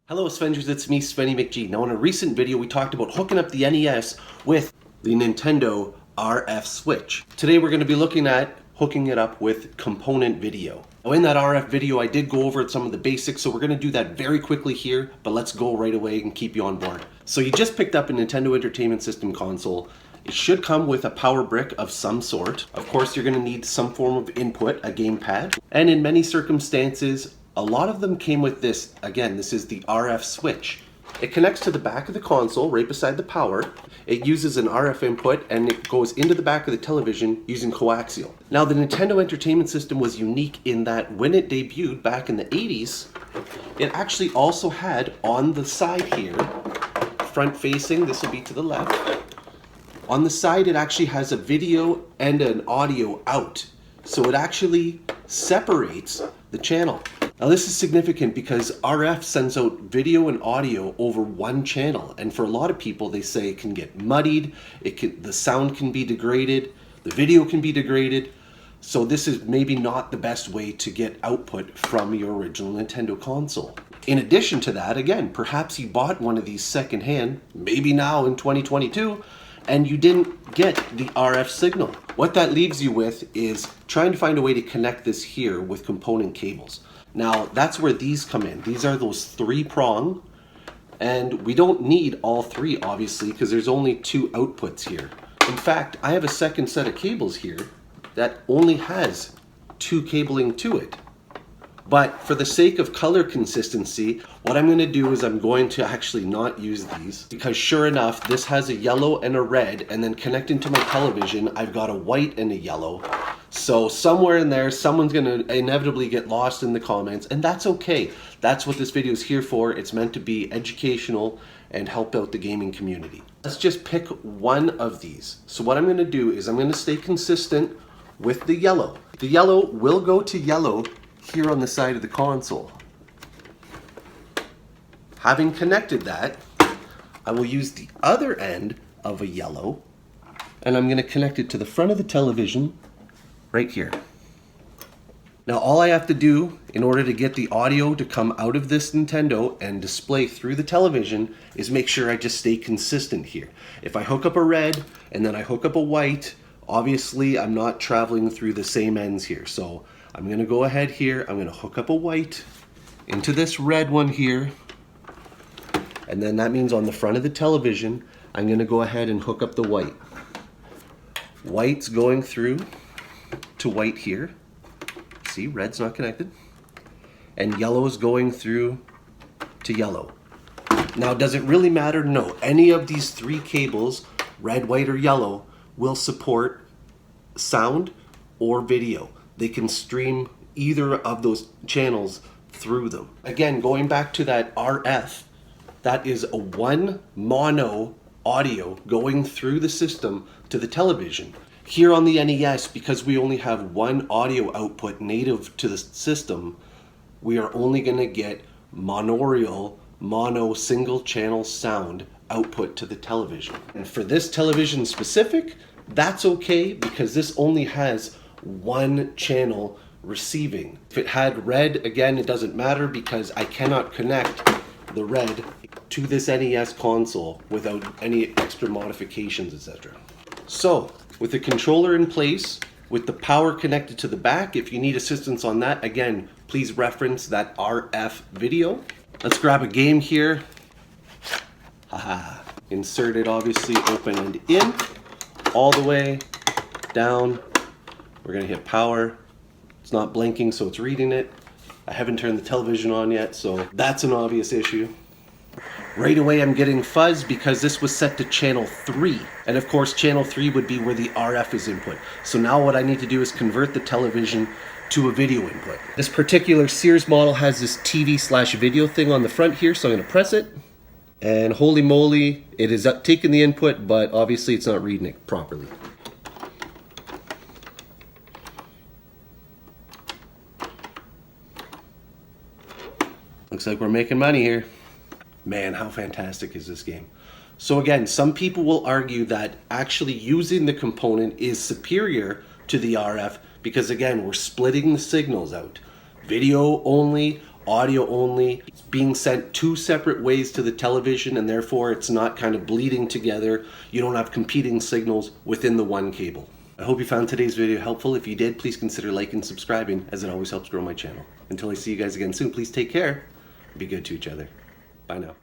Hello Svenn-gers, it's me, Svenny McG. Now in a recent video we talked about hooking up the NES with the Nintendo RF switch. Today we're going to be looking at hooking it up with component video. Now in that RF video I did go over some of the basics, so we're going to do that very quickly here, but let's go right away and keep you on board. So you just picked up a Nintendo Entertainment System console. It should come with a power brick of some sort. Of course you're going to need some form of input, a gamepad, and in many circumstances a lot of them came with this. Again, this is the RF switch. It connects to the back of the console right beside the power. It uses an RF input and it goes into the back of the television using coaxial. Now the Nintendo Entertainment System was unique in that when it debuted back in the 80s, it actually also had on the side here, front facing, this will be to the left. On the side it actually has a video and an audio out. So it actually separates the channel. Now this is significant because RF sends out video and audio over one channel, and for a lot of people they say it can get muddied, the sound can be degraded, the video can be degraded, so this is maybe not the best way to get output from your original Nintendo console. In addition to that, again, perhaps you bought one of these secondhand, maybe now in 2022, and you didn't get the RF signal. What that leaves you with is trying to find a way to connect this here with component cables. Now that's where these come in. These are those 3-prong, and we don't need all 3 obviously because there's only 2 outputs here. In fact, I have a second set of cables here that only has 2 cabling to it. But for the sake of color consistency, what I'm going to do is I'm going to actually not use these, because sure enough, this has a yellow and a red, and then connecting to my television, I've got a white and a yellow. So somewhere in there, someone's going to inevitably get lost in the comments, and that's okay. That's what this video is here for. It's meant to be educational and help out the gaming community. Let's just pick one of these. So what I'm going to do is I'm going to stay consistent with the yellow. The yellow will go to yellow here on the side of the console. Having connected that, I will use the other end of a yellow, and I'm going to connect it to the front of the television right here. Now all I have to do in order to get the audio to come out of this Nintendo and display through the television is make sure I just stay consistent here. If I hook up a red and then I hook up a white, obviously I'm not traveling through the same ends here. So I'm going to go ahead here, I'm going to hook up a white into this red one here, and then that means on the front of the television I'm going to go ahead and hook up the white. White's going through to white here. See, red's not connected. And yellow is going through to yellow. Now does it really matter? No. Any of these 3 cables, red, white, or yellow, will support sound or video. They can stream either of those channels through them. Again, going back to that RF, that is a 1 mono audio going through the system to the television. Here on the NES, because we only have 1 audio output native to the system, we are only going to get mono single channel sound output to the television. And for this television specific, that's okay because this only has 1 channel receiving. If it had red, again, it doesn't matter because I cannot connect the red to this NES console without any extra modifications, etc. So with the controller in place, with the power connected to the back, if you need assistance on that, again, please reference that RF video. Let's grab a game here. Haha. Insert it, obviously, open and in, all the way down. We're going to hit power. It's not blinking, so it's reading it. I haven't turned the television on yet, so that's an obvious issue. Right away I'm getting fuzz because this was set to channel 3. And of course channel 3 would be where the RF is input. So now what I need to do is convert the television to a video input. This particular Sears model has this TV/video thing on the front here, so I'm going to press it. And holy moly, it is taking the input, but obviously it's not reading it properly. Looks like we're making money here. Man, how fantastic is this game? So again, some people will argue that actually using the component is superior to the RF because again, we're splitting the signals out. Video only, audio only. It's being sent two separate ways to the television, and therefore it's not kind of bleeding together. You don't have competing signals within the one cable. I hope you found today's video helpful. If you did, please consider liking and subscribing, as it always helps grow my channel. Until I see you guys again soon, please take care and be good to each other. Bye now.